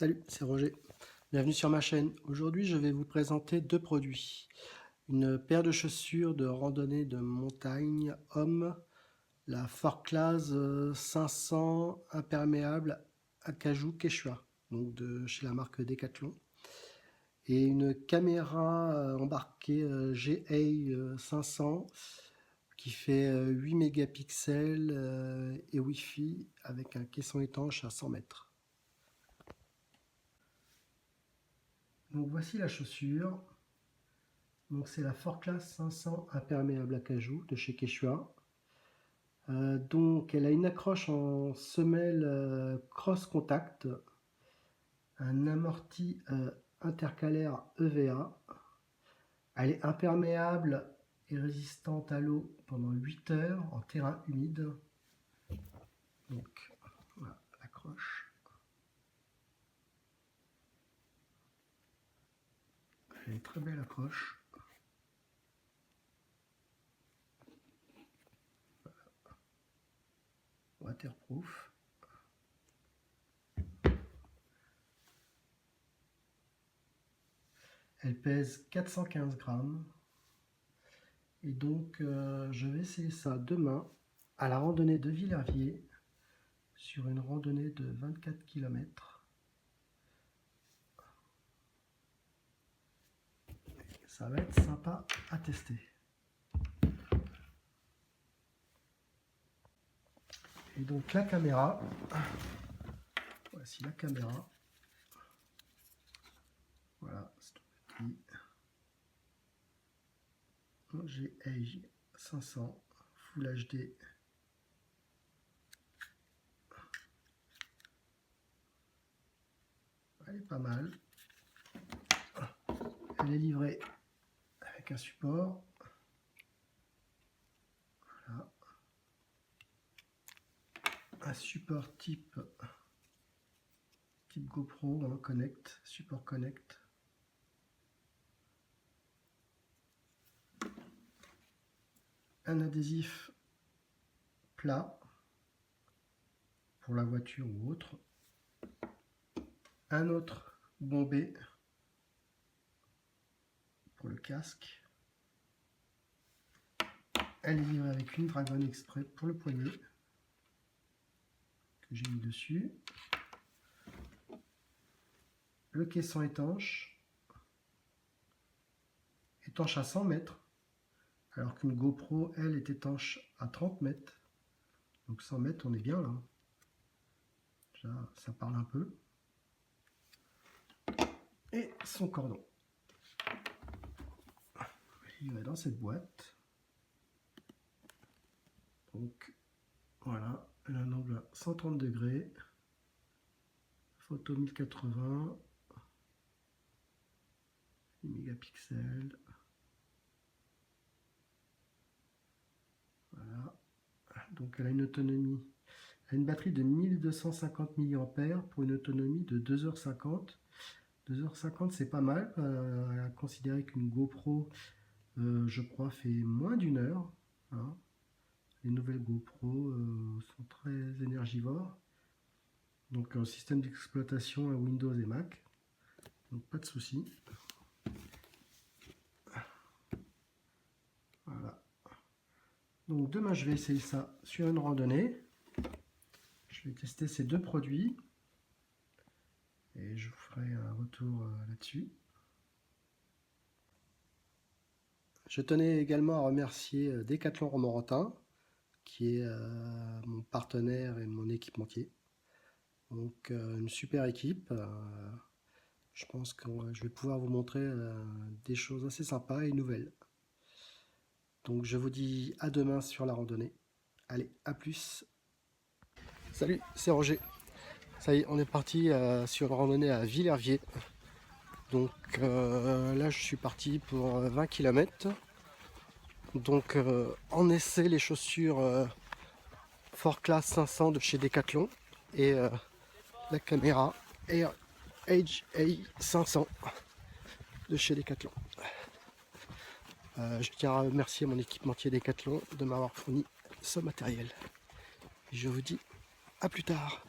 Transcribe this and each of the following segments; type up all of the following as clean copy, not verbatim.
Salut, c'est Roger. Bienvenue sur ma chaîne. Aujourd'hui, je vais vous présenter deux produits. Une paire de chaussures de randonnée de montagne homme, la Forclaz 500 imperméable acajou Quechua, donc de chez la marque Decathlon. Et une caméra embarquée GA 500 qui fait 8 mégapixels et Wi-Fi avec un caisson étanche à 100 mètres. Donc voici la chaussure. Donc c'est la Forclaz 500 imperméable acajou de chez Quechua. Donc elle a une accroche en semelle cross contact, un amorti intercalaire EVA. Elle est imperméable et résistante à l'eau pendant 8 heures en terrain humide. Donc voilà l'accroche. Elle est très belle accroche. Waterproof. Elle pèse 415 grammes. Et donc, je vais essayer ça demain à la randonnée de Villerviers, sur une randonnée de 24 km. Ça va être sympa à tester. Et donc la caméra, voici la caméra. Voilà, c'est tout petit. J'ai Edge 500 Full HD. Elle est pas mal. Elle est livrée avec un support. Voilà. Un support type GoPro, hein, Connect, support Connect. Un adhésif plat pour la voiture ou autre. Un autre bombé pour le casque. Elle est livrée avec une Dragon Express pour le poignet que j'ai mis dessus. Le caisson étanche à 100 mètres, alors qu'une GoPro, elle, est étanche à 30 mètres. Donc 100 mètres, on est bien là. Déjà, ça parle un peu. Et son cordon. Il va dans cette boîte. Donc voilà, elle a un angle à 130 degrés. Photo 1080. 8 mégapixels. Voilà. Donc elle a une autonomie. Elle a une batterie de 1250 mAh pour une autonomie de 2h50. 2h50 c'est pas mal, à considérer qu'une GoPro, je crois, fait moins d'une heure. Hein. Les nouvelles GoPro sont très énergivores. Donc un système d'exploitation à Windows et Mac. Donc pas de souci. Voilà. Donc demain je vais essayer ça sur une randonnée. Je vais tester ces deux produits. Et je vous ferai un retour là-dessus. Je tenais également à remercier Decathlon Romorantin, qui est mon partenaire et mon équipementier. Donc une super équipe. Je pense que je vais pouvoir vous montrer des choses assez sympas et nouvelles. Donc je vous dis à demain sur la randonnée. Allez, à plus. Salut, c'est Roger. Ça y est, on est parti sur une randonnée à Villerviers. Donc là, je suis parti pour 20 km. Donc en essai, les chaussures Forclaz 500 de chez Decathlon et la caméra Edge A500 de chez Decathlon. Je tiens à remercier mon équipementier Decathlon de m'avoir fourni ce matériel. Et je vous dis à plus tard.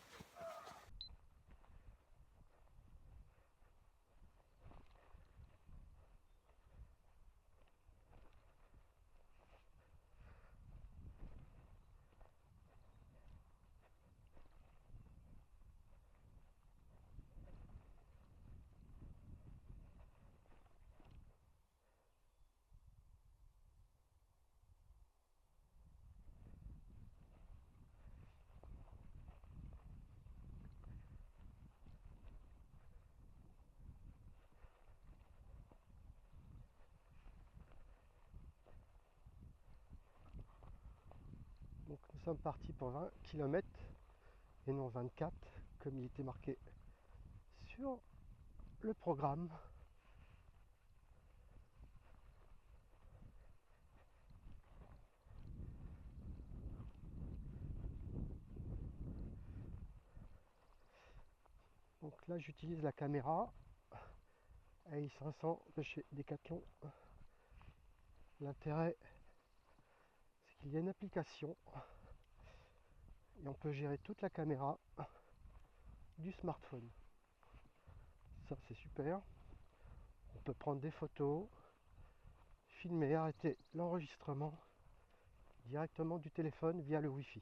sommes partis pour 20 km et non 24 comme il était marqué sur le programme. Donc là j'utilise la caméra AI500 de chez Decathlon. L'intérêt c'est qu'il y a une application et on peut gérer toute la caméra du smartphone. Ça c'est super. On peut prendre des photos, filmer, arrêter l'enregistrement directement du téléphone via le Wi-Fi.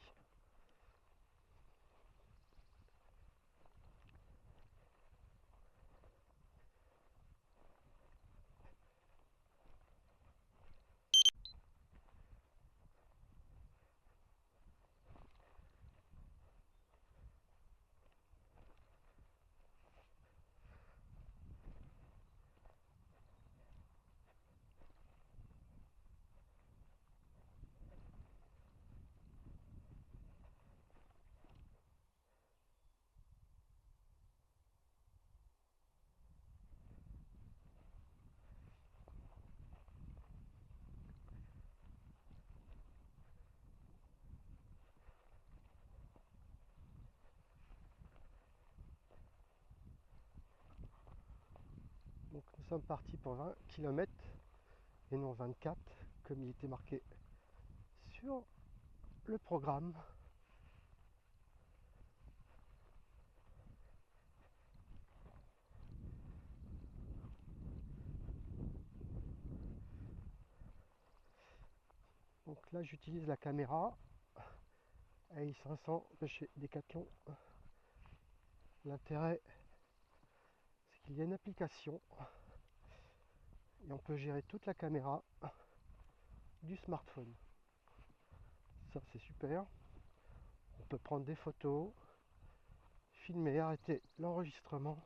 Donc nous sommes partis pour 20 km et non 24 comme il était marqué sur le programme. Donc là j'utilise la caméra AI500 de chez Decathlon. L'intérêt c'est qu'il y a une application et on peut gérer toute la caméra du smartphone. Ça c'est super. On peut prendre des photos, filmer, arrêter l'enregistrement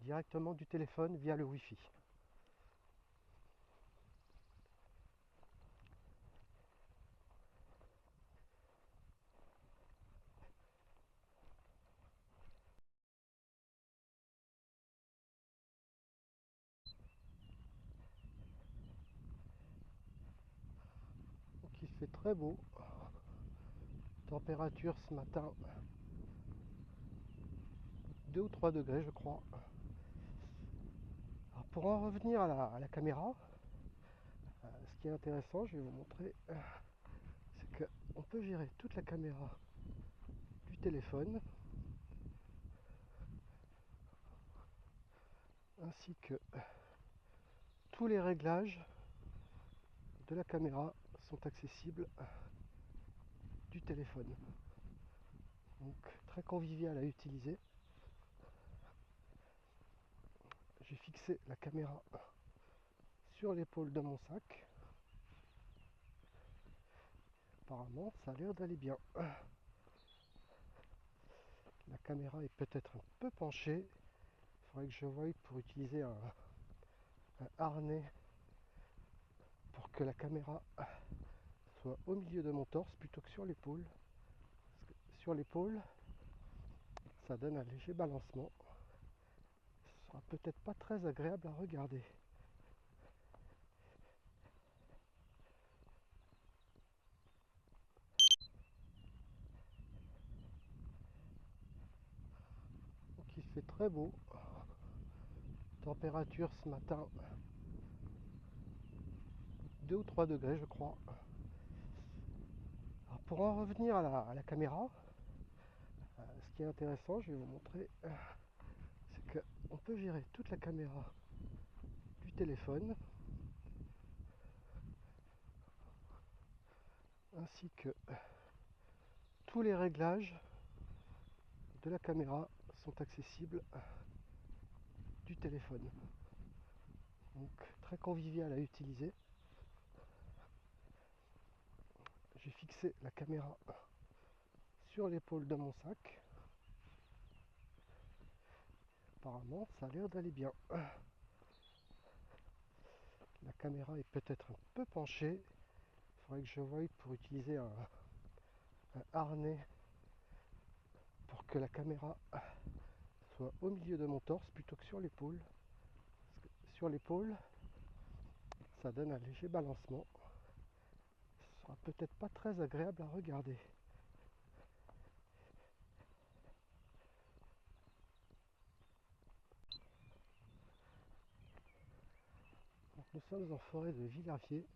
directement du téléphone via le Wi-Fi. Donc il fait très beau. Température ce matin 2 ou 3 degrés je crois. Alors pour en revenir à la caméra, ce qui est intéressant, je vais vous montrer, c'est qu'on peut gérer toute la caméra du téléphone ainsi que tous les réglages de la caméra sont accessibles du téléphone. Donc très convivial à utiliser. J'ai fixé la caméra sur l'épaule de mon sac. Apparemment ça a l'air d'aller bien. La caméra est peut-être un peu penchée. Il faudrait que je voie pour utiliser un harnais pour que la caméra soit au milieu de mon torse plutôt que sur l'épaule. Parce que sur l'épaule, ça donne un léger balancement. Ce sera peut-être pas très agréable à regarder. Donc il fait très beau. Température ce matin 2 ou 3 degrés je crois. Alors pour en revenir à la caméra, ce qui est intéressant, je vais vous montrer, c'est qu'on peut gérer toute la caméra du téléphone ainsi que tous les réglages de la caméra sont accessibles du téléphone. Donc très convivial à utiliser. J'ai fixé la caméra sur l'épaule de mon sac. Apparemment ça a l'air d'aller bien. La caméra est peut-être un peu penchée. Il faudrait que je voie pour utiliser un un harnais pour que la caméra soit au milieu de mon torse plutôt que sur l'épaule. Parce que sur l'épaule, ça donne un léger balancement. Ce sera peut-être pas très agréable à regarder. Donc nous sommes en forêt de Villarviers.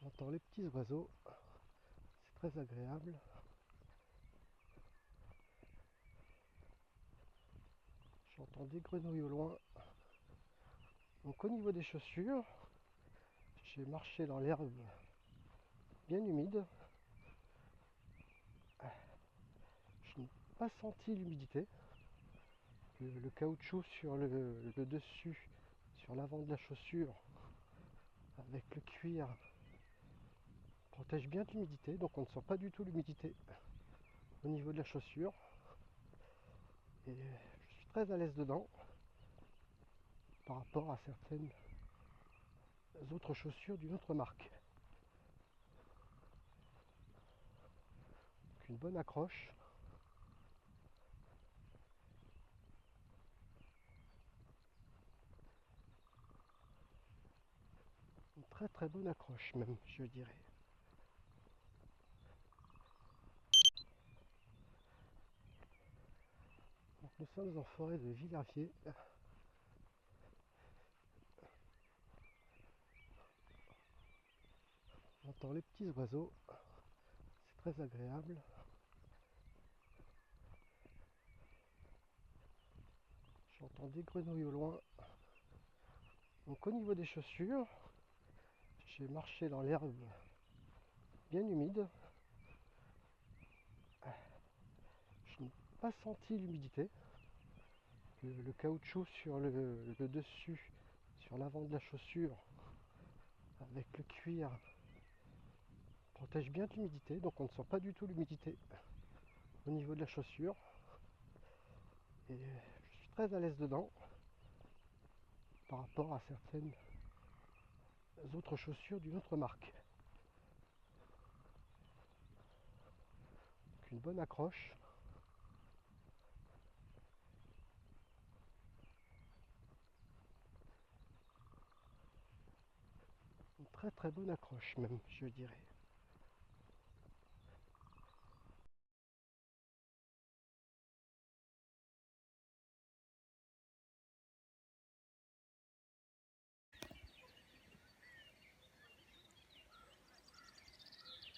On entend les petits oiseaux, c'est très agréable. J'entends des grenouilles au loin. Donc au niveau des chaussures, j'ai marché dans l'herbe bien humide. Je n'ai pas senti l'humidité. Le caoutchouc sur le dessus, sur l'avant de la chaussure, avec le cuir, protège bien de l'humidité, donc on ne sent pas du tout l'humidité au niveau de la chaussure. Et je suis très à l'aise dedans par rapport à certaines autres chaussures d'une autre marque. Donc une bonne accroche. Une très très bonne accroche même, je dirais. Donc nous sommes en forêt de Villarviers. On entend les petits oiseaux, c'est très agréable. J'entends des grenouilles au loin. Donc au niveau des chaussures, j'ai marché dans l'herbe bien humide. Je n'ai pas senti l'humidité. Le caoutchouc sur le dessus, sur l'avant de la chaussure, avec le cuir, protège bien de l'humidité, donc on ne sent pas du tout l'humidité au niveau de la chaussure. Et je suis très à l'aise dedans par rapport à certaines autres chaussures d'une autre marque. Donc une bonne accroche. Une très très bonne accroche même, je dirais.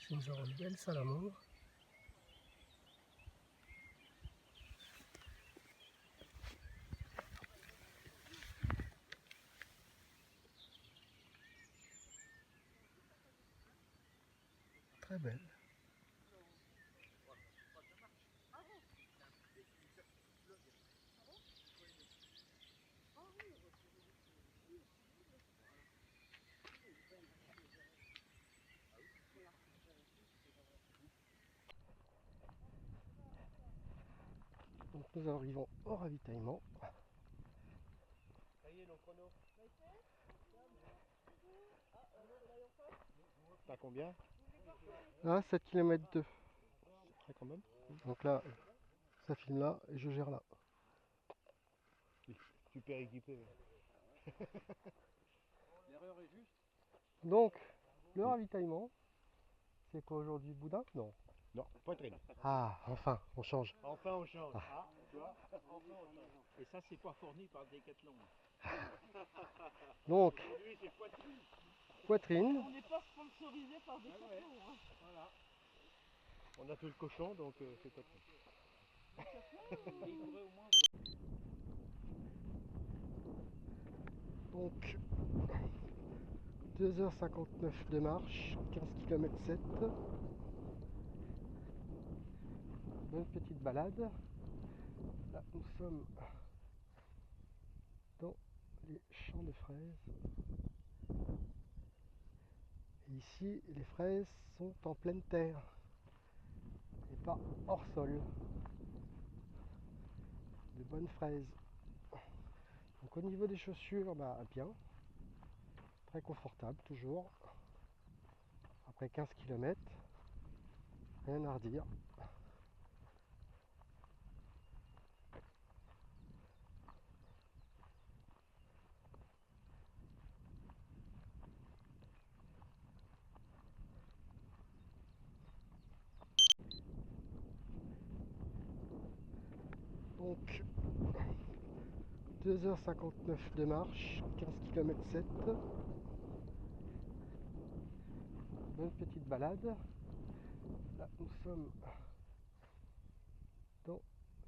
Nous avons une belle salamandre. Très belle. Donc nous arrivons au ravitaillement. Ça y est, le chrono. T'as combien? Ah, 7 km 2. Ah, quand même. Donc là, ça filme là et je gère là. Super équipé. Donc, le ravitaillement, c'est quoi aujourd'hui? Boudin? Non. Non, poitrine. Ah, enfin, on change. Enfin, on change. Ah. Ah, tu vois? Enfin, on change. Et ça, c'est pas fourni par Decathlon. Donc, Aujourd'hui, c'est poitrine. poitrine. On n'est pas sponsorisé par Decathlon. Hein. Voilà. On a tout le cochon, donc c'est poitrine. Et il faudrait au moins. Donc, 2h59 de marche, 15 km 7. Bonne petite balade. Là, nous sommes dans les champs de fraises. Et ici, les fraises sont en pleine terre et pas hors sol. De bonnes fraises. Donc au niveau des chaussures, bah bien, très confortable toujours. Après 15 km, rien à redire. Donc 2h59 de marche, 15 km 7. Bonne petite balade. Là nous sommes dans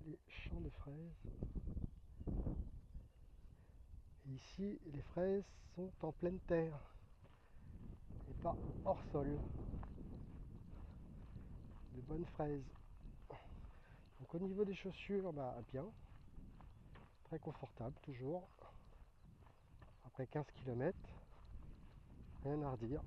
les champs de fraises. Et ici les fraises sont en pleine terre et pas hors sol. De bonnes fraises. Donc au niveau des chaussures, bah bien. Très confortable toujours. Après 15 km, rien à redire.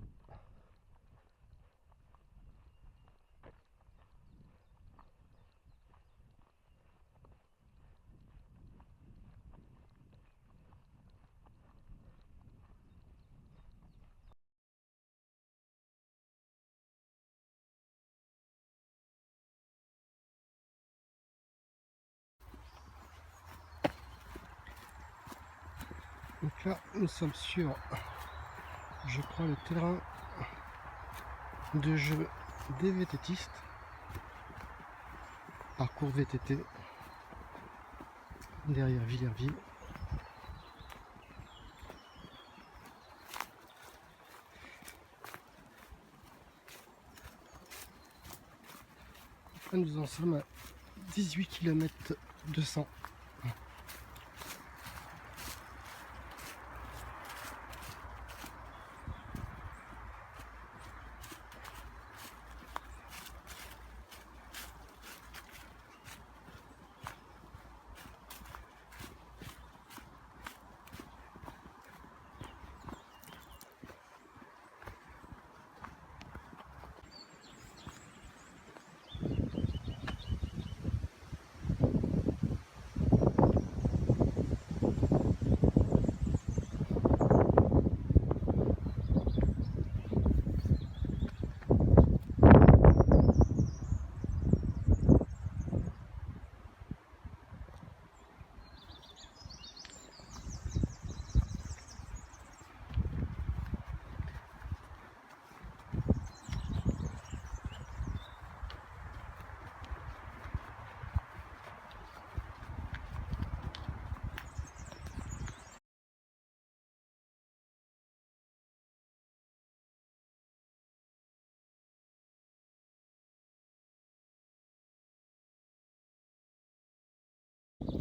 Donc là, nous sommes sur, je crois, le terrain de jeu des VTTistes. Parcours VTT derrière Villerville. Là, nous en sommes à 18 km 200.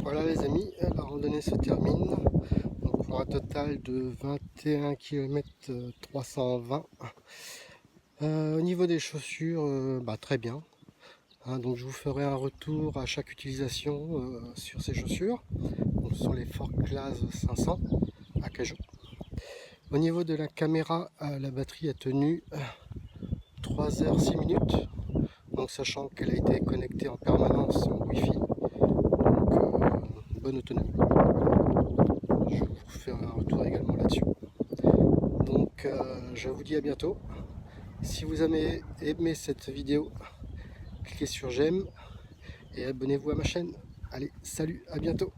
Voilà les amis, la randonnée se termine. Donc pour un total de 21 km 320. Au niveau des chaussures, bah, très bien. Hein, donc je vous ferai un retour à chaque utilisation sur ces chaussures. Donc, ce sont les Fort Class 500 à Cajou. Au niveau de la caméra, la batterie a tenu 3 h 6 minutes. Donc sachant qu'elle a été connectée en permanence au Wi-Fi. Donc bonne autonomie. Je vous ferai un retour également là-dessus. Donc je vous dis à bientôt. Si vous avez aimé cette vidéo, cliquez sur j'aime et abonnez-vous à ma chaîne. Allez, salut, à bientôt.